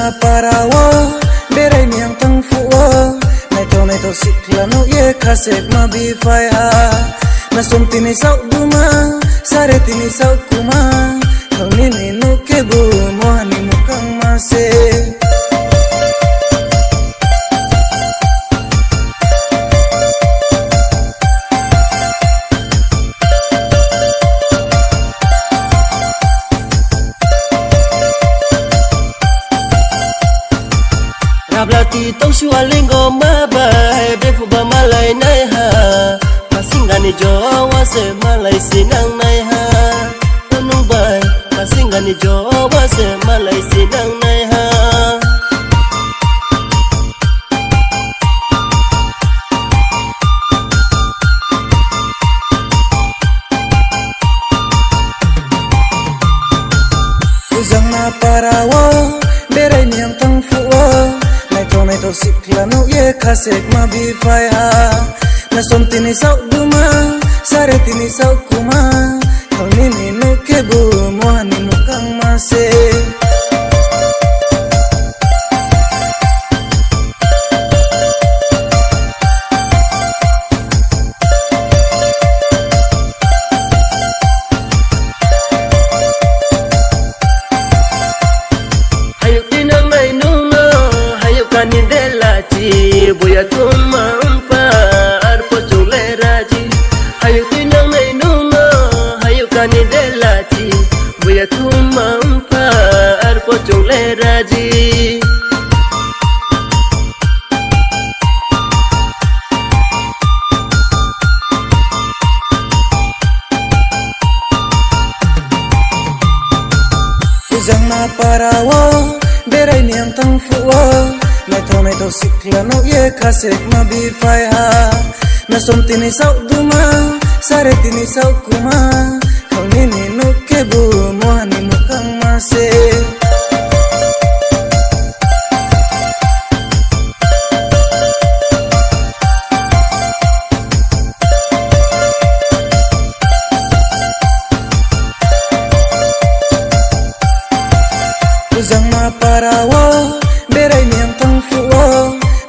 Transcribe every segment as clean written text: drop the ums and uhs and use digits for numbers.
Ujangna parawa berai niang tangfuwa naito siklano ye khasek ma bifai ha nasum tini sau duma sare tini sau kuma khangni ni nu kebu mohani mukang mase Rablati tau shualingo mabai befu ba malai nai ha masingani jowa se malai sinang nai ha unung bai masingani jowa se malai sinang nai ha Ujangna parawa berai niang tangfuwa naito siklano ye khasek ma bifai ha nasum tini sau duma sare tini sau kuma khangni ni nu kebu mohani mukang mase Buya tumampa arpo chuleraji hayu tinang nai nungo hayu kani delaji buya tumampa arpo chuleraji Ujangna parawa berai niang tangfuwa naito siklano ye khasek ma bifai ha nasum tini sau duma sare tini sau kuma khangni ni nu kebu mohani mukang mase Ujangna parawa berai niang tangfuwa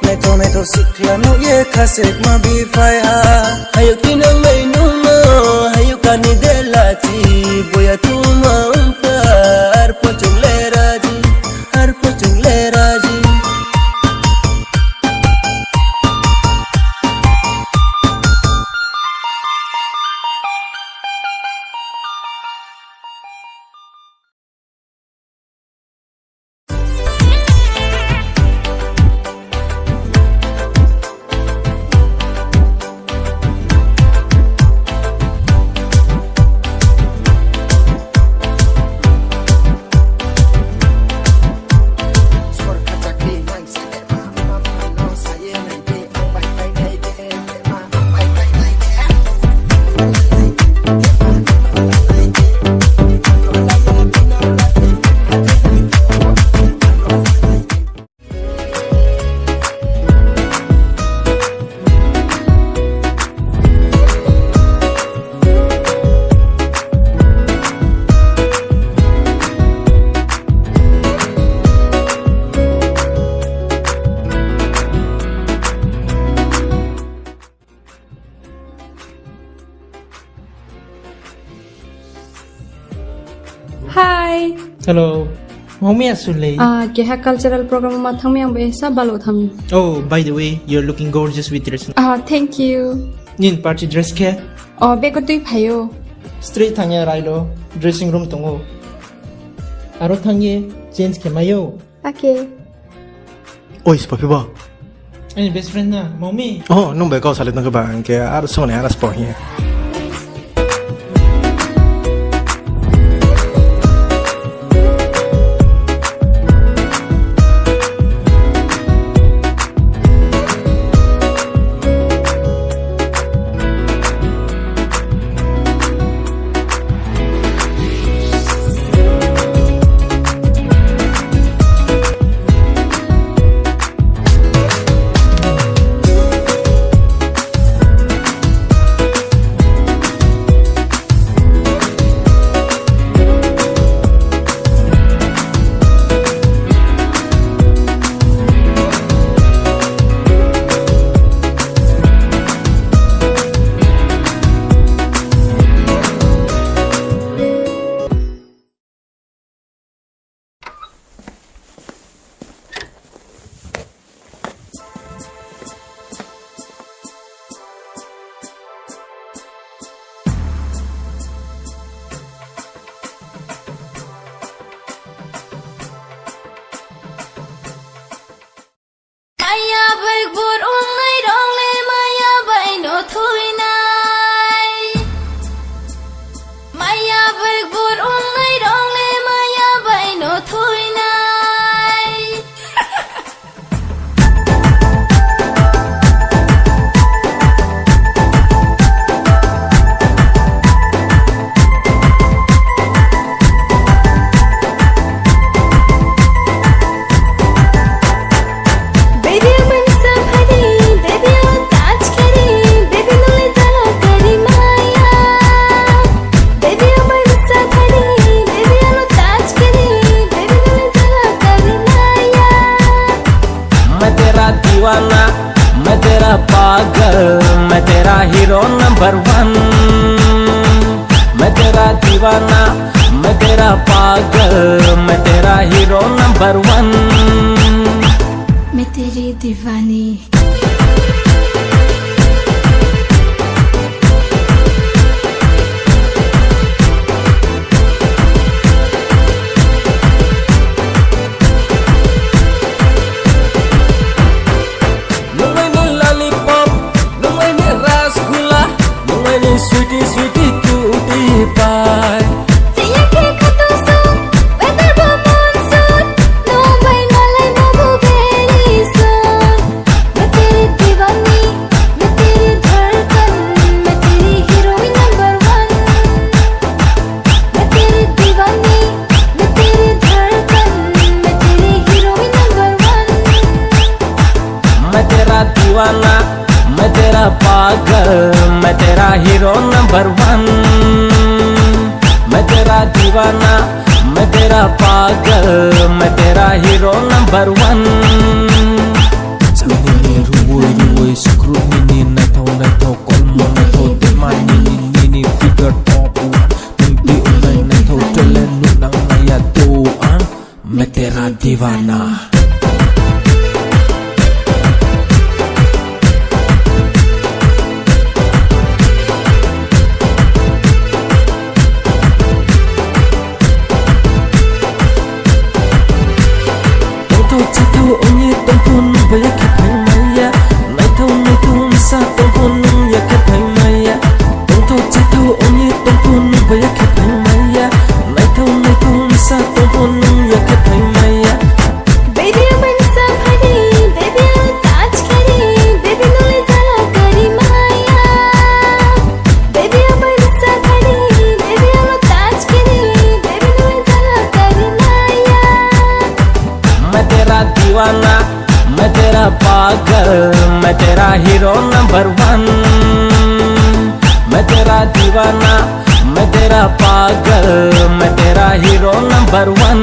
naito siklano ye khasek ma bifai ha hayu tinang nai nungo hayu kani delaji buya tumampa arpo chuleraji arpo chuleraji Hi. Hello. Mommy Asule. Keha cultural program ma thangmi ang besa balo thami. Oh, by the way, you're looking gorgeous with your Thank you. nin party dress ke? Beko tui phayo. Straight thangye railo dressing room tongo. Aro thangye change ke mayo. Okay. Oi, papi ba? Ani best friend na, mommy. Oh, nung ba ikaw salit ng kabaan kaya aras ko na aras po niya. मैं तेरा दीवाना, मैं तेरा पागल, मैं तेरा hero number 1। मैं तेरा दीवाना, मैं तेरा पागल, मैं तेरा हीरो नंबर 1। मैं तेरी दीवानी। Sweetie, sweetie, cutie pie. Saya kekatu soon, weather ba monsoon. No by nalai no go very soon. मैं तेरी दीवानी, मैं तेरी धड़कन, मैं तेरी हीरोइन नंबर 1। मैं तेरी दीवानी, मैं तेरी धड़कन, मैं तेरी हीरोइन नंबर 1। मैं तेरा दीवाना, मैं तेरा पागल, मैं तेरा हीरो नंबर 1। मैं तेरा दीवाना, मैं तेरा पागल, मैं तेरा hero number 1। Sanini ruwoi ruwoi screw mini naito kolmo naito demani nini figure top 1 tumpi unai naito telenu nang naya doang मैं तेरा दीवाना। Onye tongkon baya kapang maya, naito misa tongkon ya kapang maya. Tongto chato onye tongkon baya kapang maya, naito misa tongkon ya kapang maya. Baby aman sabhari, baby alo touch kari, baby nole jala kari maya. Baby aman sabhari, baby alo touch kari, baby nole jala kari maya. मैं तेरा दीवाना, मैं तेरा पागल, मैं तेरा hero number 1। मैं तेरा दीवाना, मैं तेरा पागल, मैं तेरा हीरो नंबर 1।